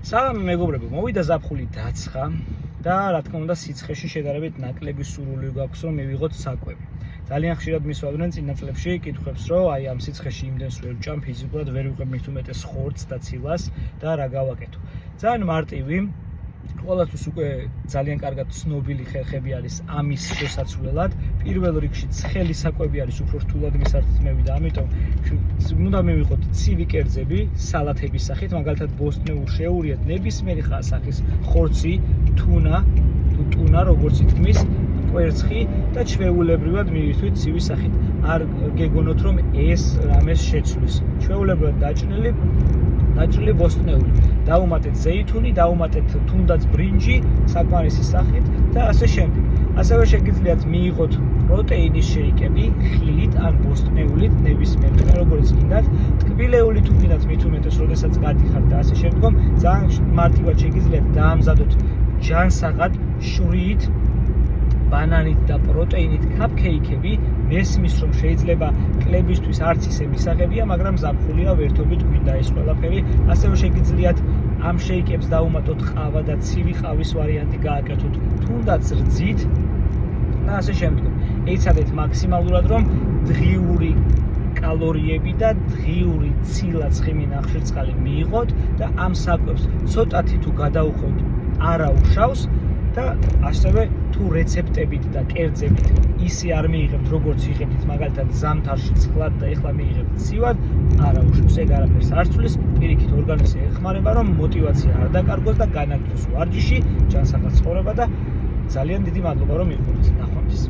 სალამი მეგობრებო, მოვიდა ზაფხული დაცხა და რა თქმა უნდა სიცხეში შედარებით ნაკლები სურვილი გაქვს რომ მივიღოთ საკვები. ძალიან ხშირად მისვავდნენ წინა წლებში კითხვებს, რომ აი ამ სიცხეში იმდენს ვერ ვჭამ ფიზიკურად ვერ ვიღებ მით უმეტეს ხორცს და ცილას და რა გავაკეთო. ძალიან მარტივი, ყველასთვის უკვე ძალიან კარგად ცნობილი ხერხები არის ამის შესაცვლელად. პირველ რიგში ცხელი საკვები არის უფრო რთულად მისართმევი და ამიტომ უნდა მივიღოთ ცივი კერძები სალათების სახით, მაგალითად ბოსტნეულ შეუურიათ ნებისმიერი სახის ხორცი, ტუნა, როგორც ითქმის, კვერცხი და ჩვეულებრივად მივითვით ცივი სახით. არ გეგონოთ რომ ეს რამეს შეცვლის. ჩვეულებრივად დაჭრილი ბოსტნეული. დავუმატეთ ზეითუნი, დავუმატეთ თუნდაც ბრინჯი საკმარისი სახით და ასე შემდეგ. ასევე შეგიძლიათ მიიღოთ პროტეინის შეიკები ხილით ან ბოსტნეულით, ნებისმიერ თვე როგორც გინდათ, ტკბილეული თუ გინდათ მით უმეტეს, როდესაც გადიხართ და ასე შემდგომ, ძალიან მარტივად შეგიძლიათ დაამზადოთ ჯანსაღად შვრიით, ბანანით და პროტეინით ქაპქეიქები. მესმის რომ შეიძლება კლებისთვის არც ისე მისაღებია, მაგრამ ზაფხულია ვერთობით გვინდა ეს ყველაფერი. ასევე შეგიძლიათ ამ შეიკებს დაუმატოთ ყავა და ცივი ყავის ვარიანტი გააკეთოთ თუნდაც რძით და ასე შემდგომ. ეცადეთ მაქსიმალურად რომ დღიური კალორიები და დღიური ცილა ცხიმი ნახშირწყალი მიიღოთ და ამ საკვებს ცოტათი თუ გადაუხოთ არაუშავს და ასევე თუ რეცეპტებით და კერძებით ისე არ მიიღებთ როგორც იღებთ მაგალითად ზამთარში ცხლად და ეხლა მიიღებთ ცივად, არაუშავს, ეგ არაფერს არ ცვლის, პირიქით ორგანიზმი ეხმარება რომ მოტივაცია არ დაკარგოს და განაგრძოს ვარჯიში, ჯანსაღად ცხოვრება და ძალიან დიდი მადლობა რომ მივხვდით. ნახვამდის.